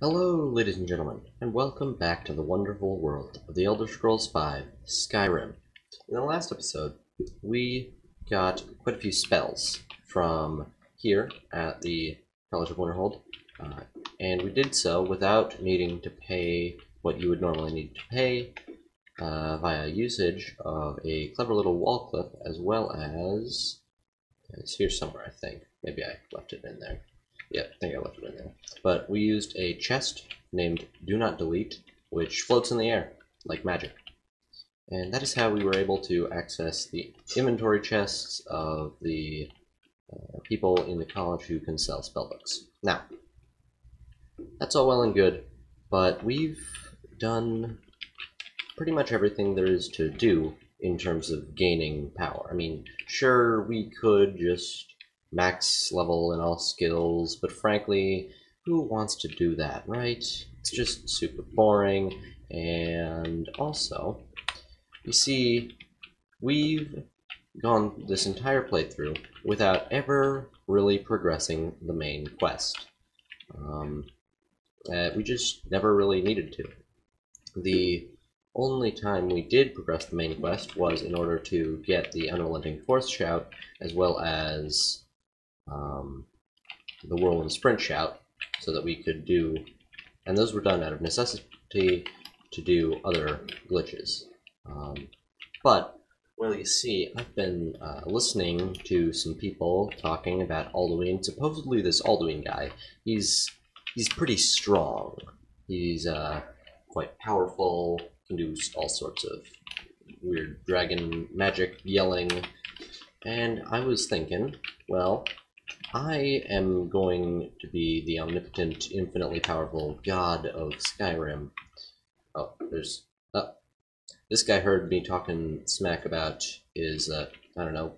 Hello, ladies and gentlemen, and welcome back to the wonderful world of the Elder Scrolls V Skyrim. In the last episode, we got quite a few spells from here at the College of Winterhold, and we did so without needing to pay what you would normally need to pay via usage of a clever little wall clip, as well as... it's here somewhere, I think. Maybe I left it in there. Yeah, I think I left it in there. But we used a chest named Do Not Delete, which floats in the air, like magic. And that is how we were able to access the inventory chests of the people in the college who can sell spellbooks. Now, that's all well and good, but we've done pretty much everything there is to do in terms of gaining power. I mean, sure, we could just max level in all skills, but frankly, who wants to do that, right? It's just super boring, and also, you see, we've gone this entire playthrough without ever really progressing the main quest. We just never really needed to. The only time we did progress the main quest was in order to get the Unrelenting Force Shout, as well as the Whirlwind Sprint Shout, so that we could do, and those were done out of necessity to do other glitches. But, well, you see, I've been listening to some people talking about Alduin. Supposedly this Alduin guy, he's pretty strong. He's quite powerful, can do all sorts of weird dragon magic yelling, and I was thinking, well, I am going to be the omnipotent, infinitely powerful god of Skyrim. Oh, there's... this guy heard me talking smack about his, I don't know,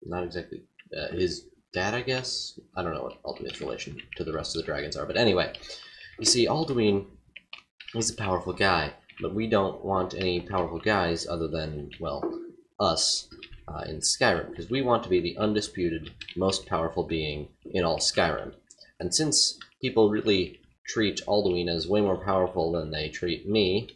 not exactly, his dad, I guess? I don't know what Alduin's relation to the rest of the dragons are, but anyway. You see, Alduin is a powerful guy, but we don't want any powerful guys other than, well, us in Skyrim, because we want to be the undisputed, most powerful being in all Skyrim. And since people really treat Alduin as way more powerful than they treat me,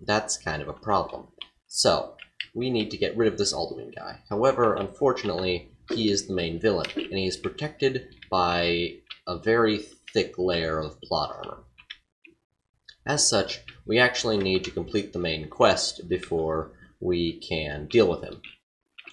that's kind of a problem. So, we need to get rid of this Alduin guy. However, unfortunately, he is the main villain, and he is protected by a very thick layer of plot armor. As such, we actually need to complete the main quest before we can deal with him.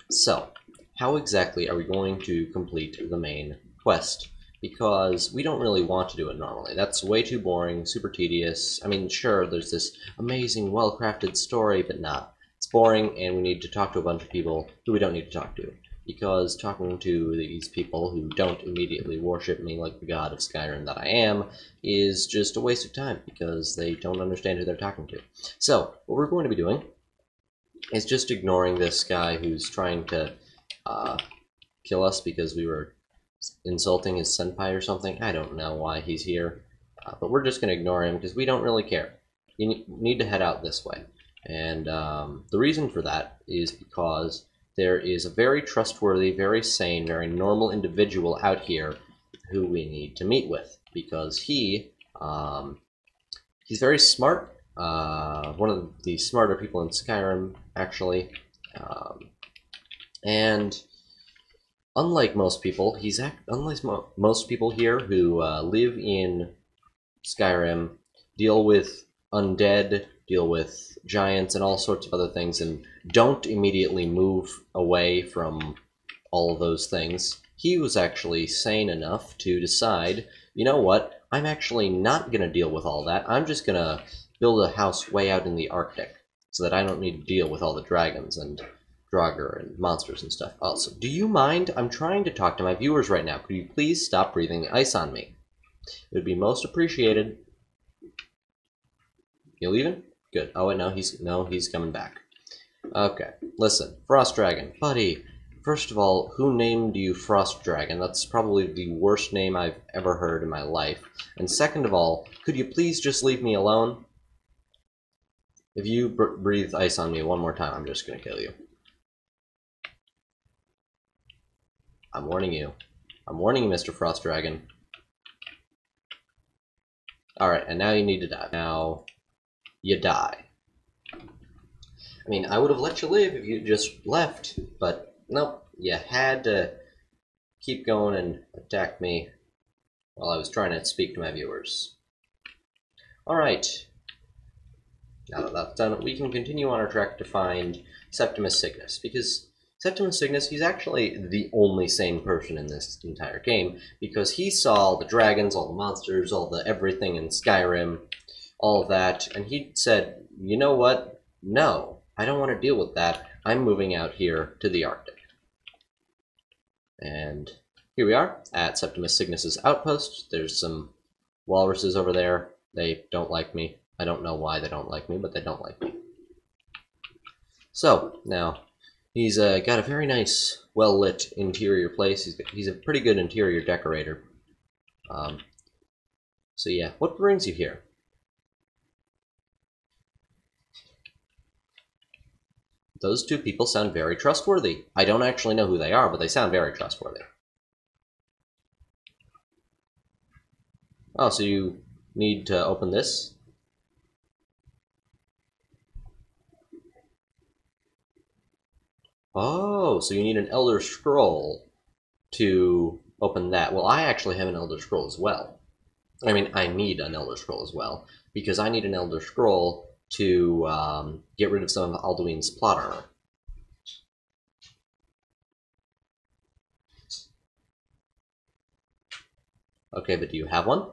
So, how exactly are we going to complete the main quest? Because we don't really want to do it normally. That's way too boring, super tedious. I mean, sure, there's this amazing, well-crafted story, but nah. It's boring, and we need to talk to a bunch of people who we don't need to talk to. Because talking to these people who don't immediately worship me like the god of Skyrim that I am is just a waste of time, because they don't understand who they're talking to. So, what we're going to be doing is just ignoring this guy who's trying to kill us because we were insulting his senpai or something. I don't know why he's here, but we're just going to ignore him because we don't really care. You need to head out this way. And the reason for that is because there is a very trustworthy, very sane, very normal individual out here who we need to meet with, because he's very smart. One of the smarter people in Skyrim, actually. And unlike most people, most people here who live in Skyrim, deal with undead, deal with giants, and all sorts of other things, and don't immediately move away from all of those things. He was actually sane enough to decide, you know what, I'm actually not going to deal with all that. I'm just going to build a house way out in the Arctic, so that I don't need to deal with all the dragons and Draugr and monsters and stuff. Also, do you mind? I'm trying to talk to my viewers right now. Could you please stop breathing the ice on me? It would be most appreciated. You leaving? Good. Oh, wait, no, he's coming back. Okay, listen, Frost Dragon. Buddy, first of all, who named you Frost Dragon? That's probably the worst name I've ever heard in my life. And second of all, could you please just leave me alone? If you breathe ice on me one more time, I'm just gonna kill you. I'm warning you. I'm warning you, Mr. Frost Dragon. Alright, and now you need to die. Now, you die. I mean, I would have let you live if you just left, but nope, you had to keep going and attack me while I was trying to speak to my viewers. Alright, now that that's done, we can continue on our trek to find Septimus Cygnus, because Septimus Cygnus, he's actually the only sane person in this entire game, because he saw all the dragons, all the monsters, all the everything in Skyrim, all of that, and he said, you know what? No, I don't want to deal with that. I'm moving out here to the Arctic. And here we are at Septimus Cygnus's outpost. There's some walruses over there. They don't like me. I don't know why they don't like me, but they don't like me. So, now, he's got a very nice, well-lit interior place. He's a pretty good interior decorator. So yeah, what brings you here? Those two people sound very trustworthy. I don't actually know who they are, but they sound very trustworthy. Oh, so you need to open this? Oh, so you need an Elder Scroll to open that. Well, I actually have an Elder Scroll as well. I mean, I need an Elder Scroll as well, because I need an Elder Scroll to get rid of some of Alduin's plot armor. Okay, but do you have one?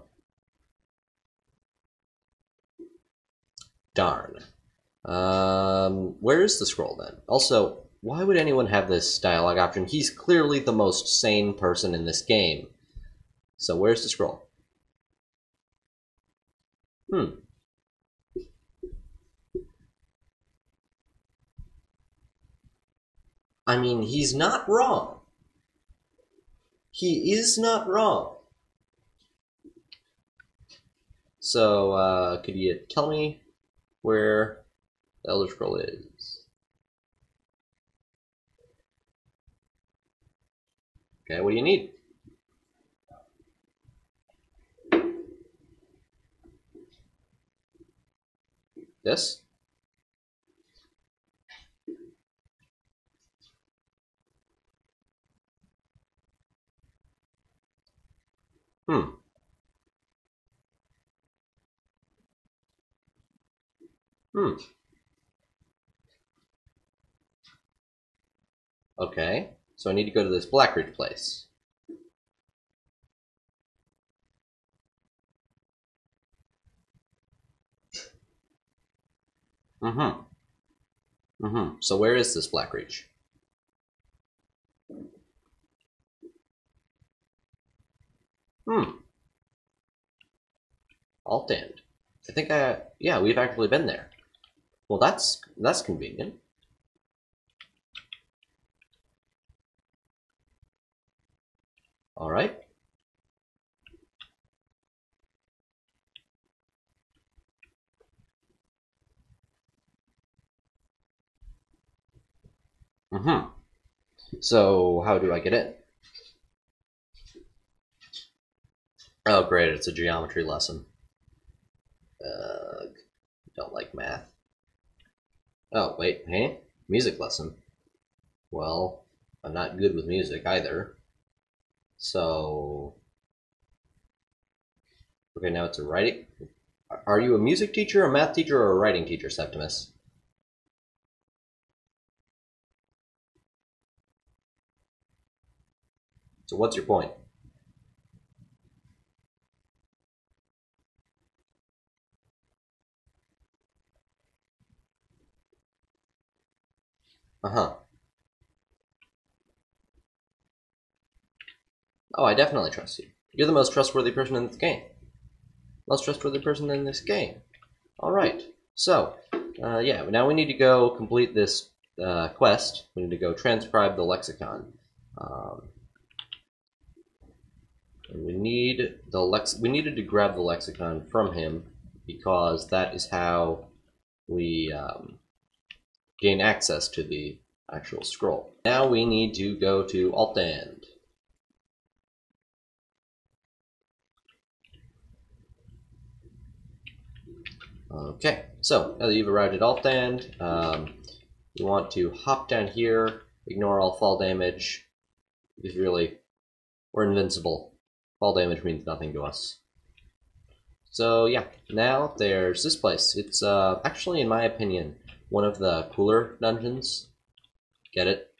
Darn. Where is the scroll then? Also, why would anyone have this dialogue option? He's clearly the most sane person in this game. So where's the scroll? I mean, he's not wrong. He is not wrong. So, could you tell me where the Elder Scroll is? Okay, what do you need? This? Okay, so I need to go to this Blackridge place. So where is this Blackridge? Alt End. I think yeah, we've actually been there. Well, that's convenient. All right. So how do I get in? Oh, great! It's a geometry lesson. Don't like math. Oh, wait, hey? Music lesson. Well, I'm not good with music either. So... Okay, now it's a writing... Are you a music teacher, a math teacher, or a writing teacher, Septimus? So what's your point? Oh, I definitely trust you. You're the most trustworthy person in this game. Most trustworthy person in this game. Alright, so, yeah, now we need to go complete this quest. We need to go transcribe the lexicon. And we needed to grab the lexicon from him, because that is how we gain access to the actual scroll. Now we need to go to Alt End. Okay, so now that you've arrived at Altland, you want to hop down here, ignore all fall damage, because really, we're invincible. Fall damage means nothing to us. So yeah, now there's this place. It's actually, in my opinion, one of the cooler dungeons. Get it?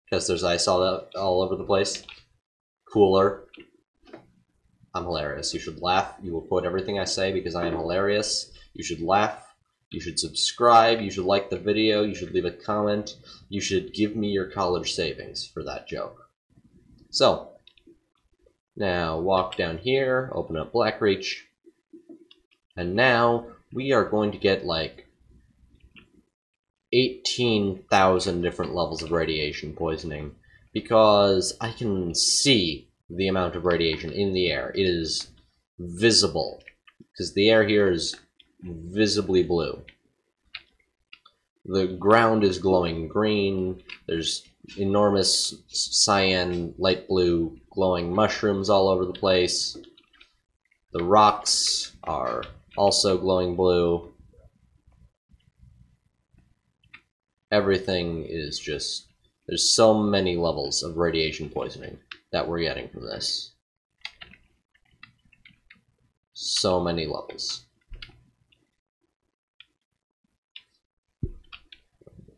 Because there's ice all over the place. Cooler. I'm hilarious. You should laugh. You will quote everything I say because I am hilarious. You should laugh. You should subscribe. You should like the video. You should leave a comment. You should give me your college savings for that joke. So, now walk down here, open up Blackreach, and now we are going to get like 18,000 different levels of radiation poisoning because I can see the amount of radiation in the air. It is visible because the air here is visibly blue. The ground is glowing green. There's enormous cyan, light blue, glowing mushrooms all over the place. The rocks are also glowing blue. Everything is just... there's so many levels of radiation poisoning that we're getting from this. So many levels.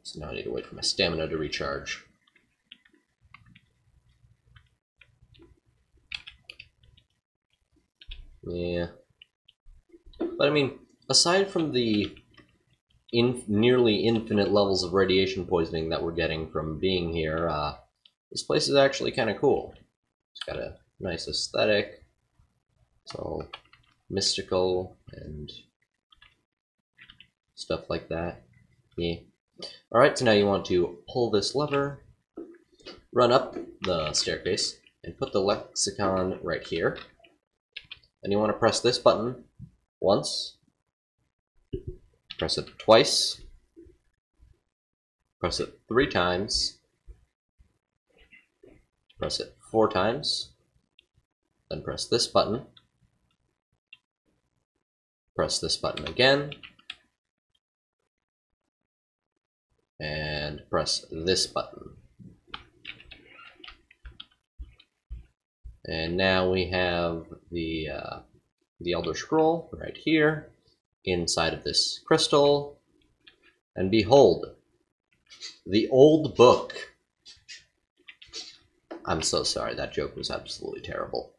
So now I need to wait for my stamina to recharge. Yeah. But I mean, aside from the nearly infinite levels of radiation poisoning that we're getting from being here, this place is actually kind of cool. It's got a nice aesthetic. It's all mystical and stuff like that. Yeah. Alright, so now you want to pull this lever, run up the staircase, and put the lexicon right here. And you want to press this button once, press it twice, press it 3 times, press it 4 times, then press this button, press this button again, and press this button. And now we have the Elder Scroll right here, inside of this crystal. And behold, the old book. I'm so sorry, that joke was absolutely terrible.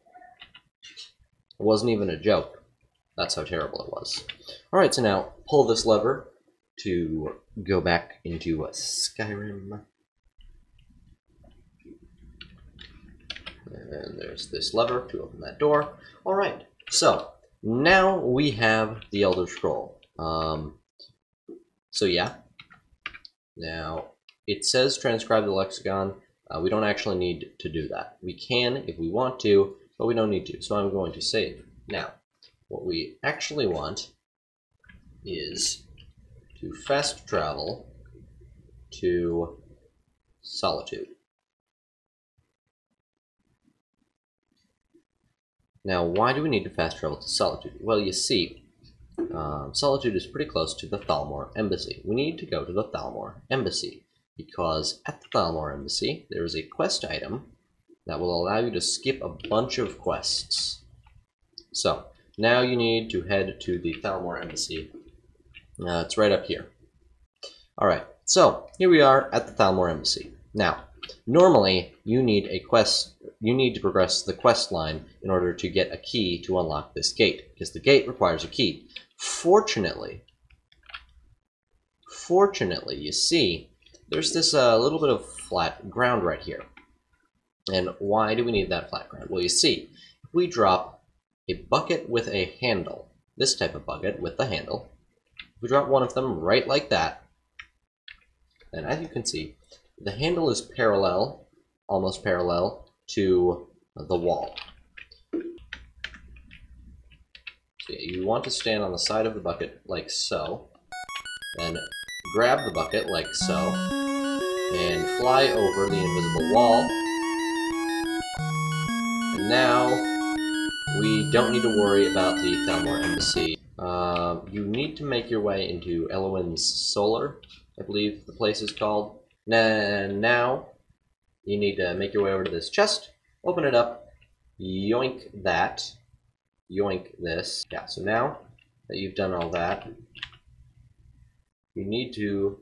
It wasn't even a joke. That's how terrible it was. Alright, so now pull this lever to go back into Skyrim. And there's this lever to open that door. Alright, so now we have the Elder Scroll. So yeah. Now, it says transcribe the lexicon. We don't actually need to do that. We can if we want to, but we don't need to. So I'm going to save. Now, what we actually want is to fast travel to Solitude. Now, why do we need to fast travel to Solitude? Well, you see, Solitude is pretty close to the Thalmor Embassy. We need to go to the Thalmor Embassy, because at the Thalmor Embassy, there is a quest item that will allow you to skip a bunch of quests. So, now you need to head to the Thalmor Embassy. It's right up here. Alright, so, here we are at the Thalmor Embassy. Now, normally, you need to progress the quest line in order to get a key to unlock this gate, because the gate requires a key. Fortunately, you see, there's this little bit of flat ground right here. And why do we need that flat ground? Well, you see, if we drop a bucket with a handle, this type of bucket with the handle, if we drop one of them right like that, then as you can see, the handle is parallel, almost parallel, to the wall. So yeah, you want to stand on the side of the bucket like so, then grab the bucket like so, and fly over the invisible wall. And now, we don't need to worry about the Thalmor Embassy you need to make your way into Alduin's Solar, I believe the place is called. Now, you need to make your way over to this chest, open it up, yoink that, yoink this. Yeah, so now that you've done all that, you need to,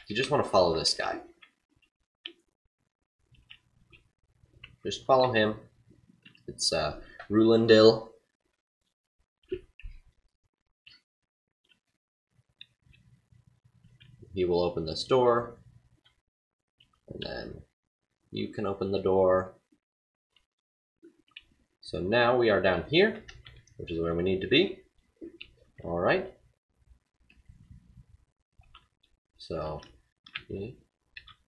you just want to follow this guy. Just follow him. It's Rulindil. He will open this door, and then you can open the door. So now we are down here, which is where we need to be. Alright. So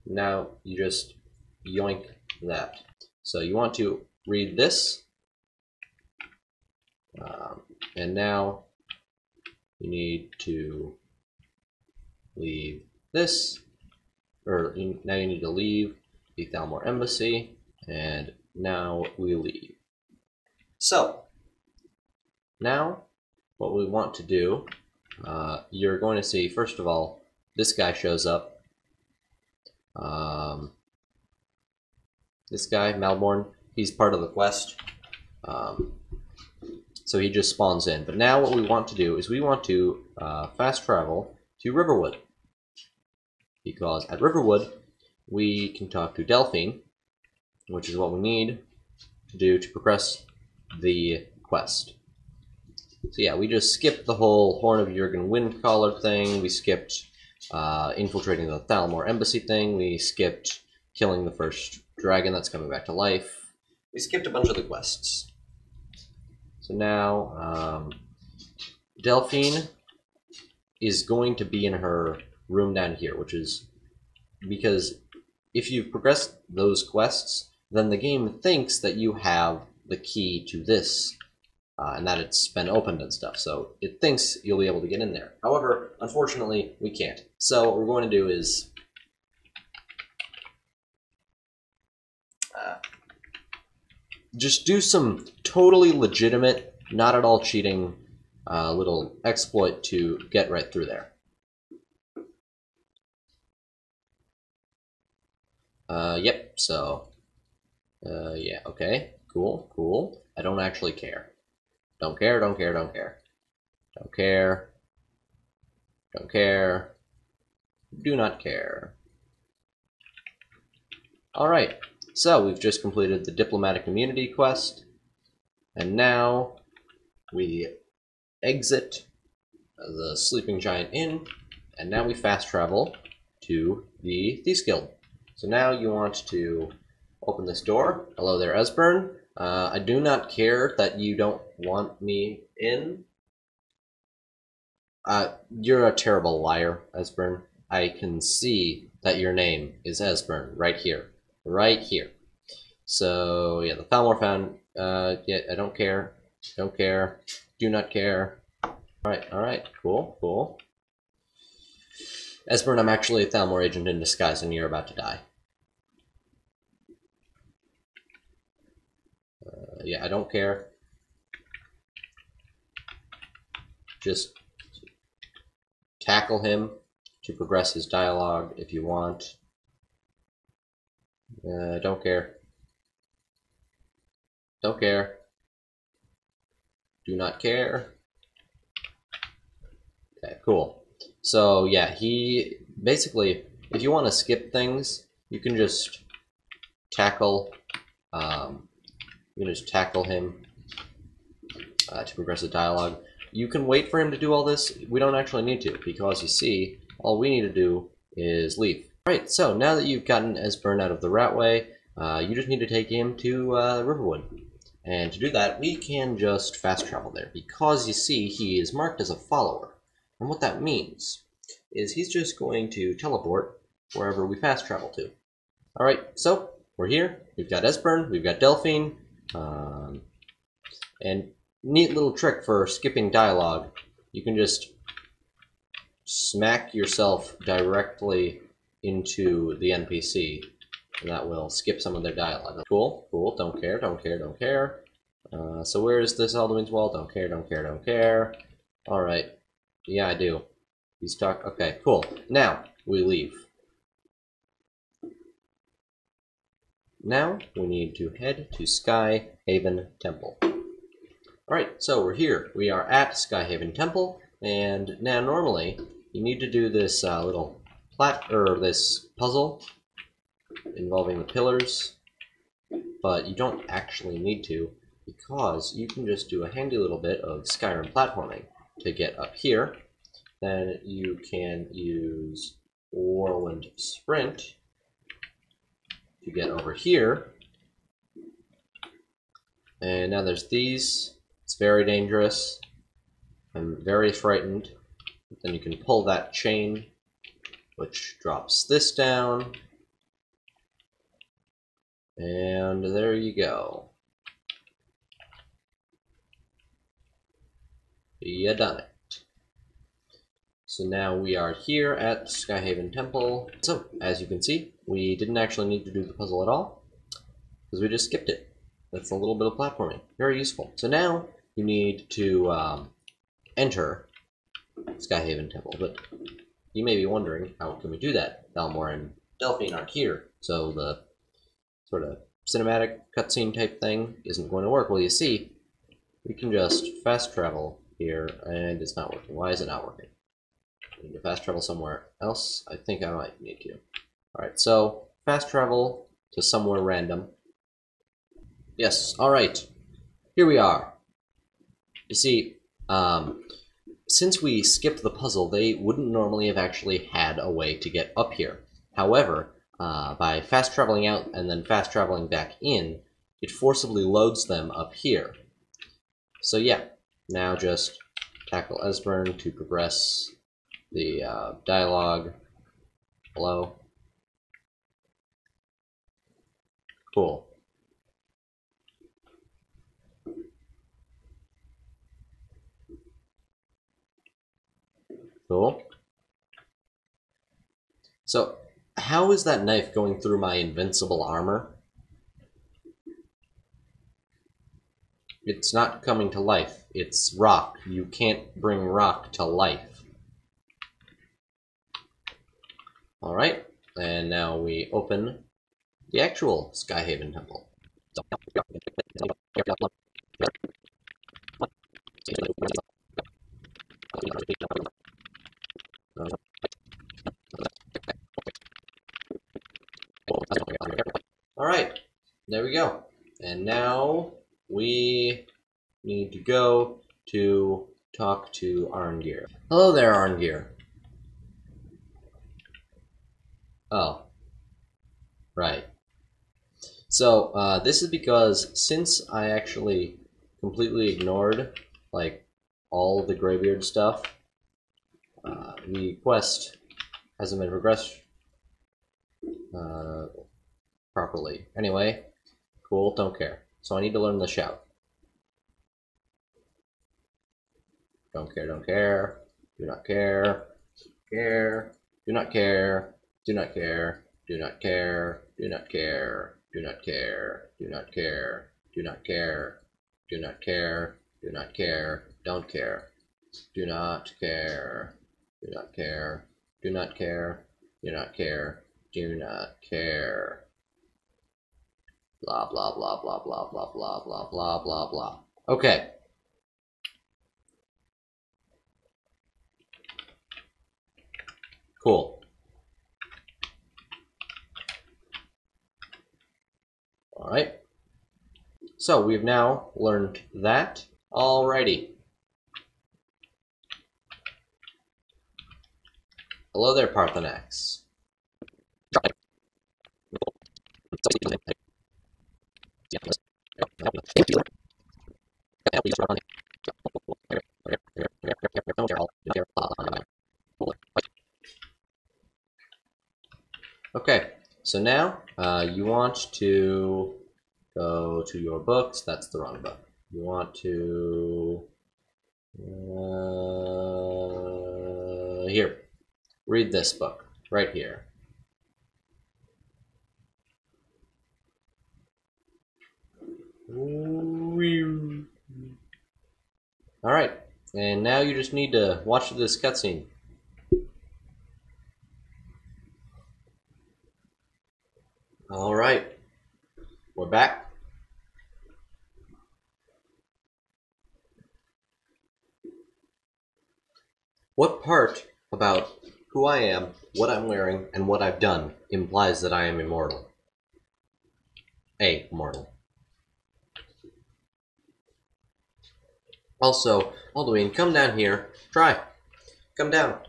now you just yoink that. So you want to read this, and now you need to leave this, or now you need to leave the Thalmor Embassy, and now we leave. So now what we want to do, you're going to see, first of all, this guy shows up. This guy, Malborn, he's part of the quest. So he just spawns in. But now what we want to do is we want to fast travel to Riverwood. Because at Riverwood, we can talk to Delphine, which is what we need to do to progress the quest. So yeah, we just skipped the whole Horn of Jurgen Windcaller thing, we skipped infiltrating the Thalmor Embassy thing, we skipped killing the first dragon that's coming back to life. We skipped a bunch of the quests. So now, Delphine is going to be in her room down here, which is because if you've progressed those quests, then the game thinks that you have the key to this, and that it's been opened and stuff, so it thinks you'll be able to get in there. However, unfortunately, we can't. So what we're going to do is just do some totally legitimate, not at all cheating, little exploit to get right through there. Yep, so, yeah, okay, cool. I don't actually care. Don't care. Don't care. Do not care. Alright, so we've just completed the Diplomatic Immunity quest, and now we exit the Sleeping Giant Inn, and now we fast travel to the Thieves Guild. So now you want to open this door. Hello there, Esbern. I do not care that you don't want me in. You're a terrible liar, Esbern. I can see that your name is Esbern right here. Right here. So, yeah, the Thalmor found, yeah, I don't care. Don't care. Do not care. Alright, cool. Esbern, I'm actually a Thalmor agent in disguise and you're about to die. Yeah, I don't care. Just tackle him to progress his dialogue if you want. Don't care. Don't care. Do not care. Okay, cool. So yeah, he basically, if you want to skip things, you can just tackle. You can just tackle him to progress the dialogue. You can wait for him to do all this. We don't actually need to, because you see, all we need to do is leave. Alright, so now that you've gotten Esbern out of the Ratway, you just need to take him to Riverwood. And to do that, we can just fast travel there, because you see, he is marked as a follower. And what that means is he's just going to teleport wherever we fast travel to. Alright, so we're here. We've got Esbern, we've got Delphine, and neat little trick for skipping dialogue. You can just smack yourself directly into the NPC, and that will skip some of their dialogue. Cool. Don't care. So where is this Alduin's wall? Don't care, don't care, don't care. Alright. Yeah, I do. He's talking. Okay, cool. Now, we leave. Now, we need to head to Skyhaven Temple. Alright, so we're here. We are at Skyhaven Temple, and now normally, you need to do this little this puzzle involving the pillars, but you don't actually need to, because you can just do a handy little bit of Skyrim platforming to get up here. Then you can use Whirlwind Sprint to get over here. And now there's these. It's very dangerous. I'm very frightened. Then you can pull that chain, which drops this down. And there you go. You done it. So now we are here at Skyhaven Temple. So, as you can see, we didn't actually need to do the puzzle at all, because we just skipped it. That's a little bit of platforming. Very useful. So now, you need to enter Skyhaven Temple, but you may be wondering, how can we do that? Balmor and Delphine aren't here, so the sort of cinematic cutscene type thing isn't going to work. Well, you see, we can just fast travel here, and it's not working. Why is it not working? I need to fast travel somewhere else. I think I might need to. Alright, so fast travel to somewhere random. Yes, alright. Here we are. You see, since we skipped the puzzle, they wouldn't normally have actually had a way to get up here. However, by fast traveling out and then fast traveling back in, it forcibly loads them up here. So yeah, now just tackle Esbern to progress the dialogue below. Cool. Cool. So, how is that knife going through my invincible armor? It's not coming to life. It's rock. You can't bring rock to life. Alright, and now we open the actual Skyhaven Temple. Alright, there we go. And now we need to go to talk to Arngir. Hello there, Arngir. Oh. Right. So, this is because since I actually completely ignored, like, all the Greybeard stuff, the quest hasn't been progressed properly. Anyway, cool, don't care. So I need to learn the shout. Don't care, don't care, do not care, care, do not care, do not care, do not care, do not care, do not care, do not care, do not care, do not care, do not care, don't care, do not care, do not care, do not care, do not care, do not care. Blah blah blah blah blah blah blah blah blah blah blah. Okay. Cool. Alright. So we've now learned that. Alrighty. Hello there, Parthenax. Okay, so now you want to go to your books. That's the wrong book. You want to here, read this book right here. Ooh, Alright, and now you just need to watch this cutscene. Alright, we're back. What part about who I am, what I'm wearing, and what I've done implies that I am immortal? Immortal. Also, Alduin, come down here. Try. Come down.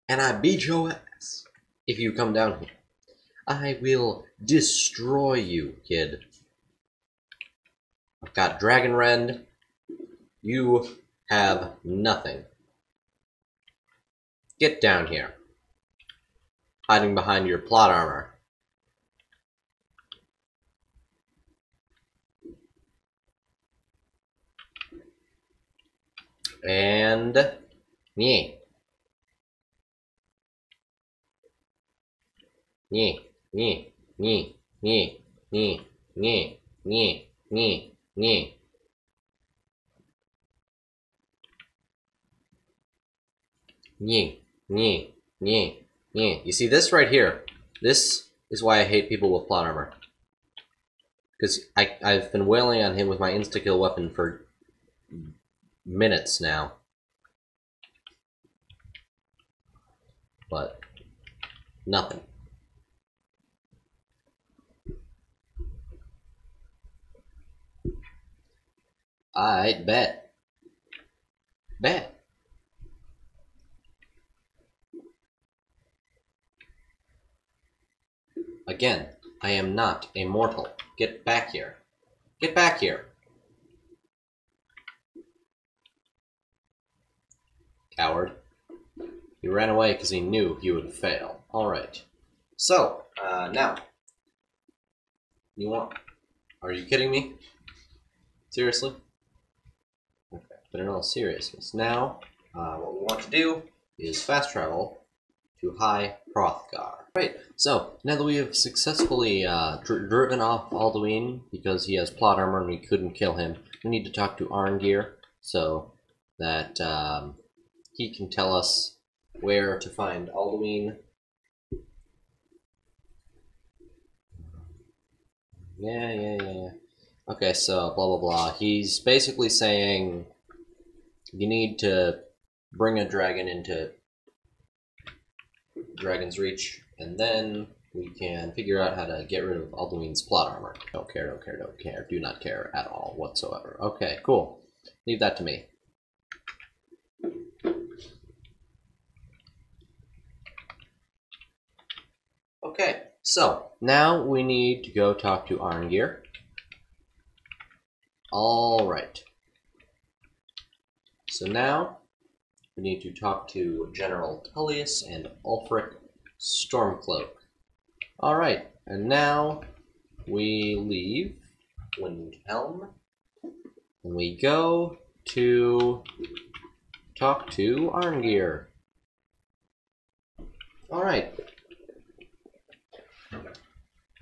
And I beat your ass if you come down here. I will destroy you, kid. I've got Dragon Rend. You have nothing. Get down here. Hiding behind your plot armor. And yeah. Yeah. Yeah. Yeah. Yeah. Yeah. Yeah. Yeah. Yeah. Yeah. Yeah. Yeah. Yeah. Yeah. You see this right here? This is why I hate people with plot armor. Because I've been wailing on him with my insta-kill weapon for minutes now. But nothing. I bet. Bet. Again, I am not a mortal. Get back here. Get back here. Coward. He ran away because he knew he would fail. Alright. So, now. You want... Are you kidding me? Seriously? Okay, but in all seriousness, now, what we want to do is fast travel to High Hrothgar. Right, so, now that we have successfully driven off Alduin because he has plot armor and we couldn't kill him, we need to talk to Arngir so that he can tell us where to find Alduin. Yeah. Okay, so blah blah blah. He's basically saying you need to bring a dragon into Dragon's Reach, and then we can figure out how to get rid of Alduin's plot armor. Don't care. Do not care at all whatsoever. Okay, cool. Leave that to me. Okay, so now we need to go talk to Arngir. Alright. So now we need to talk to General Tullius and Ulfric Stormcloak. Alright, and now we leave Windhelm and we go to talk to Arngir. Alright.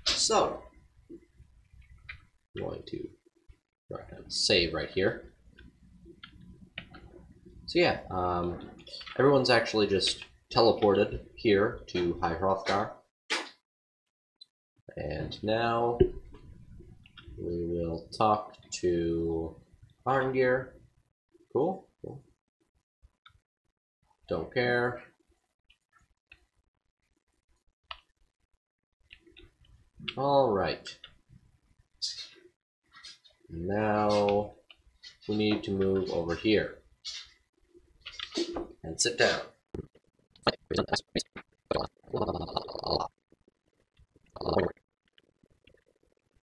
So, I'm going to save right here. So yeah, everyone's actually just teleported here to High Hrothgar. And now we will talk to Arngir. Cool. Don't care. Alright. Now we need to move over here and sit down.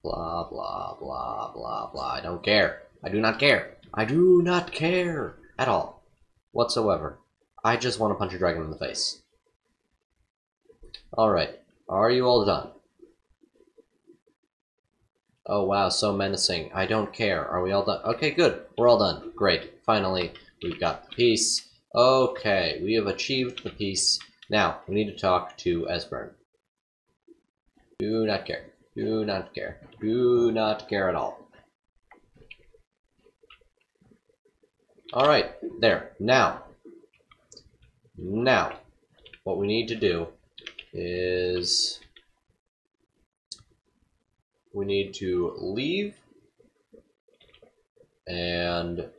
Blah blah blah blah blah. I don't care. I do not care. I do not care at all whatsoever. I just want to punch a dragon in the face. Alright. Are you all done? Oh wow, so menacing. I don't care. Are we all done? Okay, good. We're all done. Great. Finally, we've got the peace. Okay, we have achieved the peace. Now, we need to talk to Esbern. Do not care. Do not care. Do not care at all. Alright, there. Now, what we need to do is we need to leave and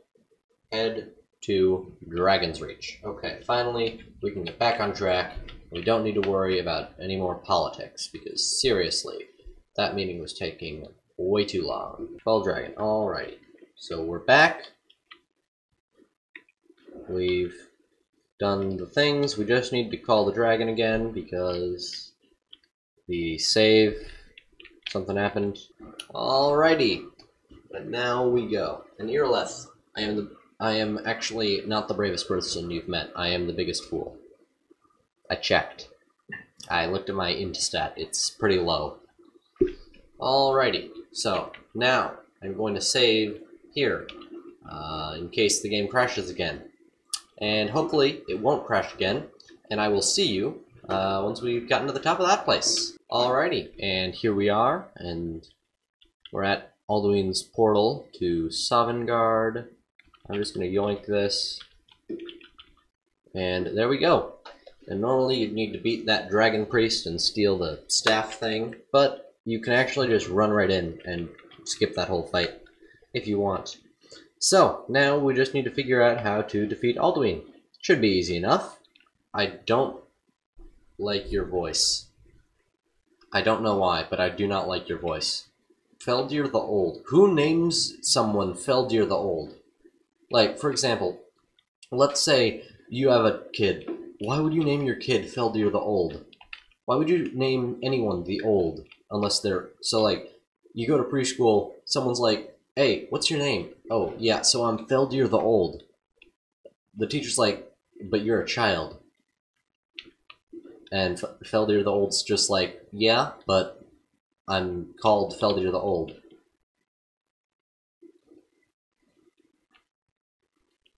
head to Dragon's Reach. Okay, finally, we can get back on track. We don't need to worry about any more politics, because seriously, that meeting was taking way too long. 12 Dragon, alrighty. So we're back. We've done the things. We just need to call the dragon again, because the save, something happened. Alrighty. But now we go. And Irleth, I am actually not the bravest person you've met. I am the biggest fool. I checked. I looked at my Intastat. It's pretty low. Alrighty. So, now I'm going to save here, in case the game crashes again. And hopefully it won't crash again, and I will see you once we've gotten to the top of that place. Alrighty, and here we are, and we're at Alduin's portal to Sovngarde. I'm just going to yoink this, and there we go. And normally you'd need to beat that dragon priest and steal the staff thing, but you can actually just run right in and skip that whole fight if you want. So, now we just need to figure out how to defeat Alduin. Should be easy enough. I don't like your voice. I don't know why, but I do not like your voice. Feldir the Old. Who names someone Feldir the Old? Like, for example, let's say you have a kid. Why would you name your kid Feldir the Old? Why would you name anyone the Old? Unless they're... So, like, you go to preschool, someone's like, hey, what's your name? Oh, yeah, so I'm Feldir the Old. The teacher's like, but you're a child. And Feldir the Old's just like, yeah, but I'm called Feldir the Old.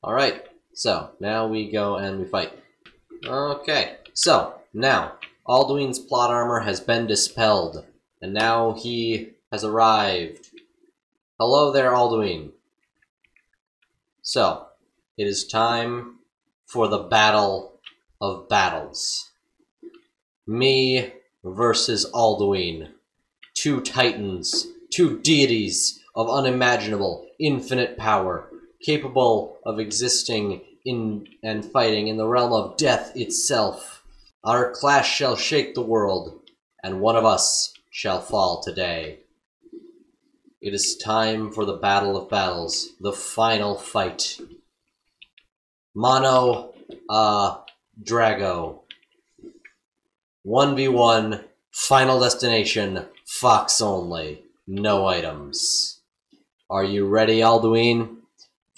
Alright, so now we go and we fight. Okay, so now Alduin's plot armor has been dispelled, and now he has arrived. Hello there, Alduin. So, it is time for the battle of battles. Me versus Alduin. Two titans, two deities of unimaginable, infinite power, capable of existing in and fighting in the realm of death itself. Our clash shall shake the world, and one of us shall fall today. It is time for the battle of battles, the final fight. Mono Drago. 1v1, final destination, Fox only, no items. Are you ready, Alduin?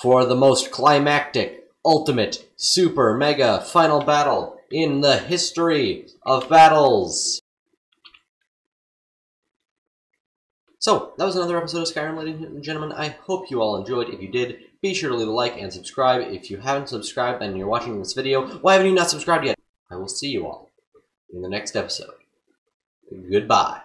For the most climactic, ultimate, super, mega, final battle in the history of battles. So, that was another episode of Skyrim, ladies and gentlemen. I hope you all enjoyed. If you did, be sure to leave a like and subscribe. If you haven't subscribed and you're watching this video, why haven't you not subscribed yet? I will see you all in the next episode. Goodbye.